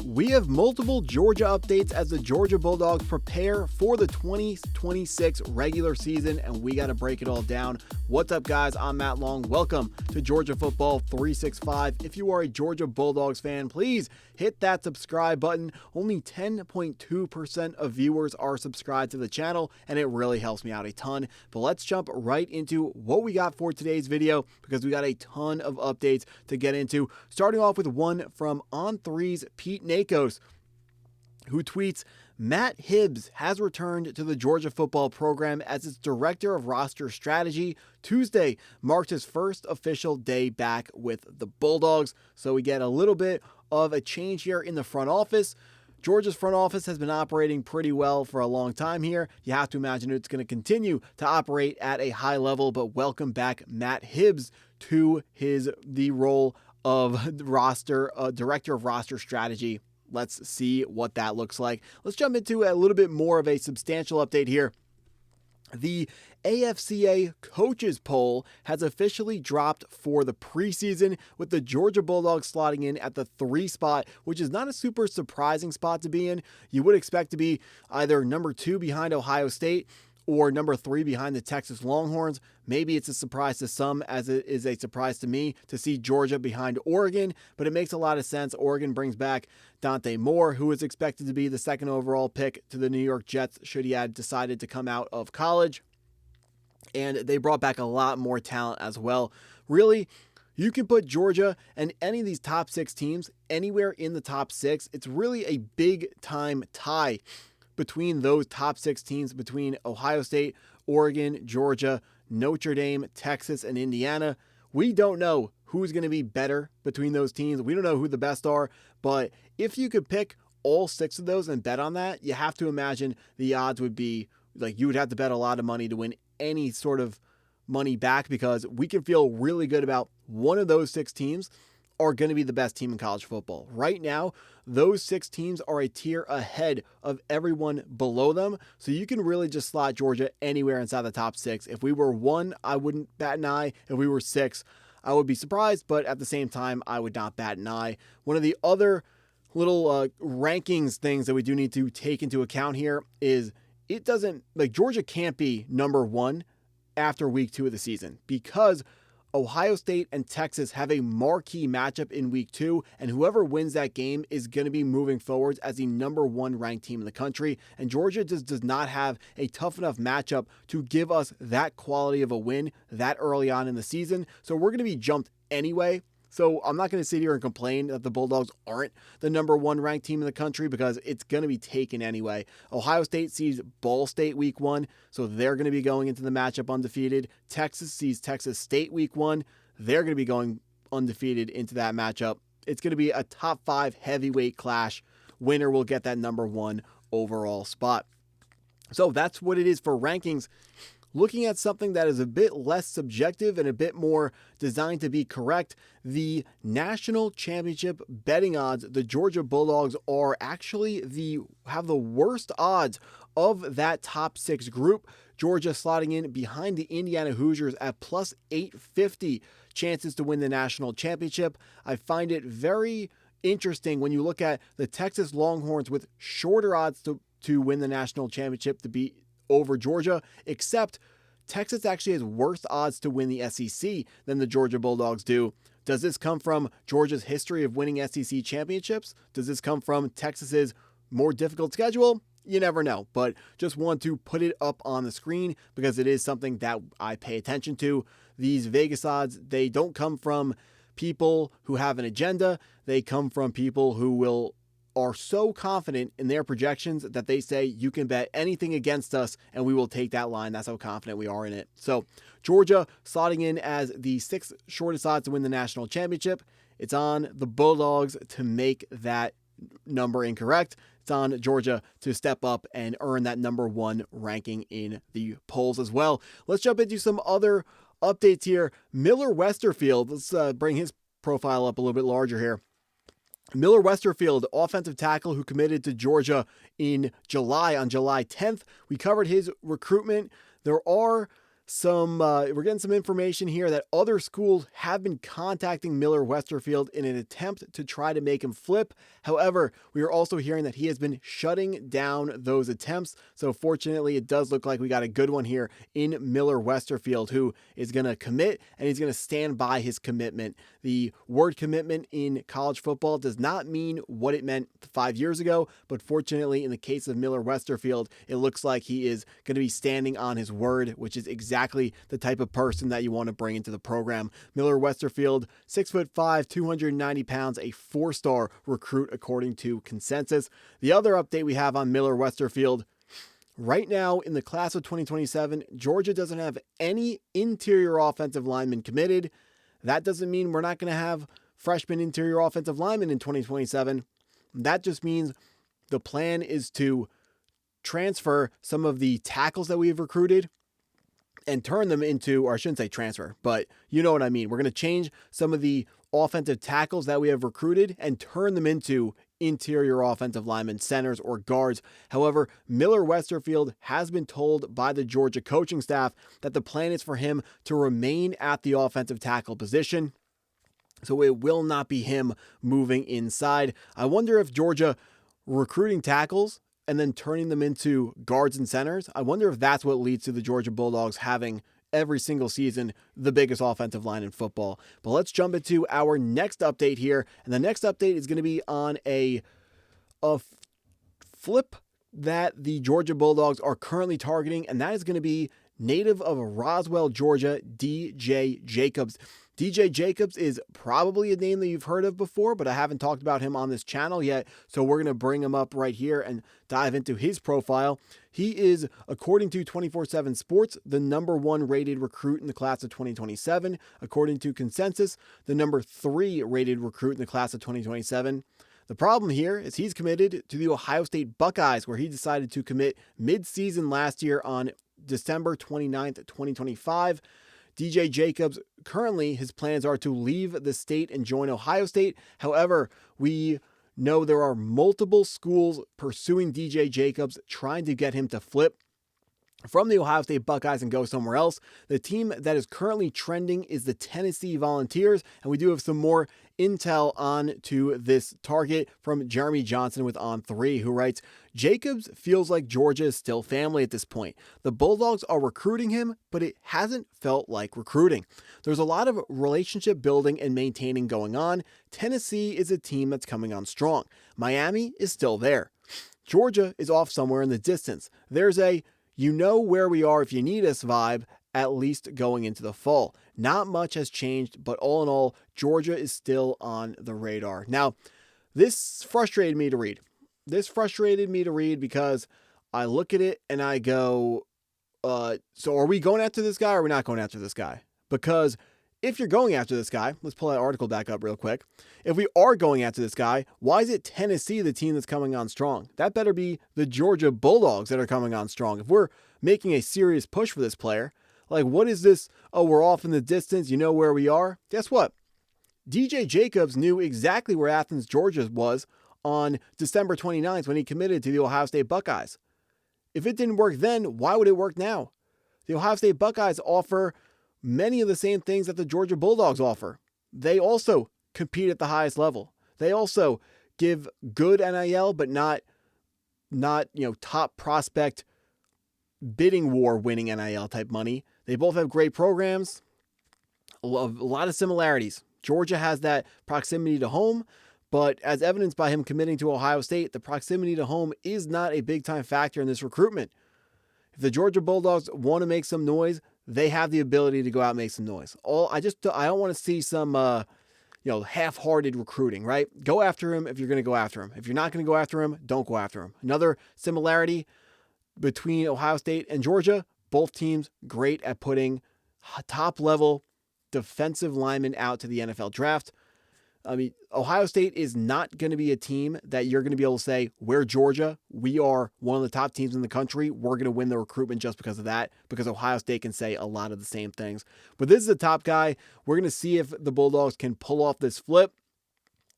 We have multiple Georgia updates as the Georgia Bulldogs prepare for the 2026 regular season, and we got to break it all down. What's up, guys? I'm Matt Long. Welcome to Georgia Football 365. If you are a Georgia Bulldogs fan, please hit that subscribe button. Only 10.2% of viewers are subscribed to the channel, and it really helps me out a ton. But let's jump right into what we got for today's video, because we got a ton of updates to get into. Starting off with one from On3's Pete Nakos, who tweets, Matt Hibbs has returned to the Georgia football program as its director of roster strategy. Tuesday marked his first official day back with the Bulldogs. So we get a little bit of a change here in the front office. Georgia's front office has been operating pretty well for a long time here. You have to imagine it's going to continue to operate at a high level, but welcome back Matt Hibbs to the role of the director of roster strategy. Let's see what that looks like. Let's jump into a little bit more of a substantial update here. The AFCA coaches poll has officially dropped for the preseason, with the Georgia Bulldogs slotting in at the 3 spot, which is not a super surprising spot to be in. You would expect to be either number 2 behind Ohio State or number 3 behind the Texas Longhorns. Maybe it's a surprise to some, as it is a surprise to me to see Georgia behind Oregon, but it makes a lot of sense. Oregon brings back Dante Moore, who is expected to be the 2nd overall pick to the New York Jets should he had decided to come out of college. And they brought back a lot more talent as well. Really, you can put Georgia and any of these top 6 teams anywhere in the top 6. It's really a big time tie between those top 6 teams, between Ohio State, Oregon, Georgia, Notre Dame, Texas, and Indiana. We don't know who's going to be better between those teams. We don't know who the best are, but if you could pick all 6 of those and bet on that, you have to imagine the odds would be like you would have to bet a lot of money to win any sort of money back, because we can feel really good about one of those 6 teams are going to be the best team in college football. Right now, those 6 teams are a tier ahead of everyone below them. So you can really just slot Georgia anywhere inside the top 6. If we were 1, I wouldn't bat an eye. If we were 6, I would be surprised, but at the same time, I would not bat an eye. One of the other little rankings things that we do need to take into account here is it doesn't, like, Georgia can't be number 1 after week 2 of the season, because Ohio State and Texas have a marquee matchup in week 2, and whoever wins that game is going to be moving forwards as the number 1 ranked team in the country. And Georgia just does not have a tough enough matchup to give us that quality of a win that early on in the season. So we're going to be jumped anyway. So I'm not going to sit here and complain that the Bulldogs aren't the number 1 ranked team in the country, because it's going to be taken anyway. Ohio State sees Ball State week 1, so they're going to be going into the matchup undefeated. Texas sees Texas State week 1. They're going to be going undefeated into that matchup. It's going to be a top 5 heavyweight clash. Winner will get that number 1 overall spot. So that's what it is for rankings. Looking at something that is a bit less subjective and a bit more designed to be correct, the national championship betting odds, the Georgia Bulldogs are actually have the worst odds of that top 6 group. Georgia slotting in behind the Indiana Hoosiers at plus 850 chances to win the national championship. I find it very interesting when you look at the Texas Longhorns with shorter odds to win the national championship to be over Georgia, except Texas actually has worse odds to win the SEC than the Georgia Bulldogs do. Does this come from Georgia's history of winning SEC championships? Does this come from Texas's more difficult schedule? You never know, but just want to put it up on the screen because it is something that I pay attention to. These Vegas odds, they don't come from people who have an agenda. They come from people who are so confident in their projections that they say you can bet anything against us and we will take that line. That's how confident we are in it. So Georgia slotting in as the 6th shortest odds to win the national championship. It's on the Bulldogs to make that number incorrect. It's on Georgia to step up and earn that number 1 ranking in the polls as well. Let's jump into some other updates here. Miller Westerfield, let's bring his profile up a little bit larger here. Miller Westerfield, offensive tackle who committed to Georgia in July, on July 10th. We covered his recruitment. There are We're getting some information here that other schools have been contacting Miller Westerfield in an attempt to try to make him flip. However, we are also hearing that he has been shutting down those attempts. So fortunately, it does look like we got a good one here in Miller Westerfield, who is going to commit and he's going to stand by his commitment. The word commitment in college football does not mean what it meant 5 years ago, but fortunately, in the case of Miller Westerfield, it looks like he is going to be standing on his word, which is exactly the type of person that you want to bring into the program. Miller Westerfield, 6'5", 290 pounds, a 4-star recruit according to consensus. The other update we have on Miller Westerfield, right now in the class of 2027, Georgia doesn't have any interior offensive linemen committed. That doesn't mean we're not going to have freshman interior offensive linemen in 2027. That just means the plan is to transfer some of the tackles that we've recruited and turn them into, or I shouldn't say transfer, but you know what I mean. We're going to change some of the offensive tackles that we have recruited and turn them into interior offensive linemen, centers, or guards. However, Miller Westerfield has been told by the Georgia coaching staff that the plan is for him to remain at the offensive tackle position. So it will not be him moving inside. I wonder if Georgia recruiting tackles and then turning them into guards and centers, I wonder if that's what leads to the Georgia Bulldogs having every single season the biggest offensive line in football. But let's jump into our next update here. And the next update is going to be on a flip that the Georgia Bulldogs are currently targeting, and that is going to be native of Roswell, Georgia, DJ Jacobs. DJ Jacobs is probably a name that you've heard of before, but I haven't talked about him on this channel yet, so we're going to bring him up right here and dive into his profile. He is, according to 24/7 Sports, the number 1 rated recruit in the class of 2027. According to consensus, the number 3 rated recruit in the class of 2027. The problem here is he's committed to the Ohio State Buckeyes, where he decided to commit mid-season last year on December 29th, 2025. DJ Jacobs, currently his plans are to leave the state and join Ohio State. However, we know there are multiple schools pursuing DJ Jacobs, trying to get him to flip from the Ohio State Buckeyes and go somewhere else. The team that is currently trending is the Tennessee Volunteers, and we do have some more intel on to this target from Jeremy Johnson with On3, who writes, Jacobs feels like Georgia is still family at this point. The Bulldogs are recruiting him, but it hasn't felt like recruiting. There's a lot of relationship building and maintaining going on. Tennessee is a team that's coming on strong. Miami is still there. Georgia is off somewhere in the distance. There's a you know where we are if you need us vibe, at least going into the fall. Not much has changed, but all in all, Georgia is still on the radar. Now, this frustrated me to read. Because I look at it and I go, so are we going after this guy or are we not going after this guy? Because if you're going after this guy, let's pull that article back up real quick. If we are going after this guy, why is it Tennessee the team that's coming on strong? That better be the Georgia Bulldogs that are coming on strong. If we're making a serious push for this player, like what is this? Oh, we're off in the distance. You know where we are? Guess what? DJ Jacobs knew exactly where Athens, Georgia was on December 29th when he committed to the Ohio State Buckeyes. If it didn't work then, why would it work now? The Ohio State Buckeyes offer many of the same things that the Georgia Bulldogs offer. They also compete at the highest level. They also give good NIL, but not top prospect bidding war winning NIL type money. They both have great programs, a lot of similarities. Georgia has that proximity to home, but as evidenced by him committing to Ohio State, the proximity to home is not a big time factor in this recruitment. If the Georgia Bulldogs want to make some noise, they have the ability to go out and make some noise. I don't want to see some half-hearted recruiting, right? Go after him if you're going to go after him. If you're not going to go after him, don't go after him. Another similarity between Ohio State and Georgia, both teams great at putting top-level defensive linemen out to the NFL draft. I mean, Ohio State is not going to be a team that you're going to be able to say, we're Georgia. We are one of the top teams in the country. We're going to win the recruitment just because of that, because Ohio State can say a lot of the same things. But this is a top guy. We're going to see if the Bulldogs can pull off this flip.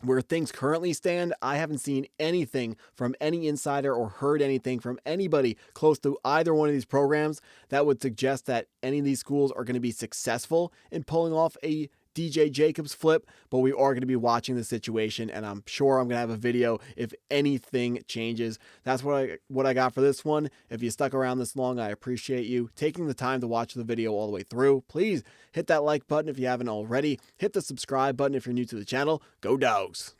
Where things currently stand, I haven't seen anything from any insider or heard anything from anybody close to either one of these programs that would suggest that any of these schools are going to be successful in pulling off a DJ Jacobs flip, but we are going to be watching the situation, and I'm sure I'm going to have a video if anything changes. That's what I got for this one. If you stuck around this long, I appreciate you taking the time to watch the video all the way through. Please hit that like button if you haven't already. Hit the subscribe button if you're new to the channel. Go Dogs!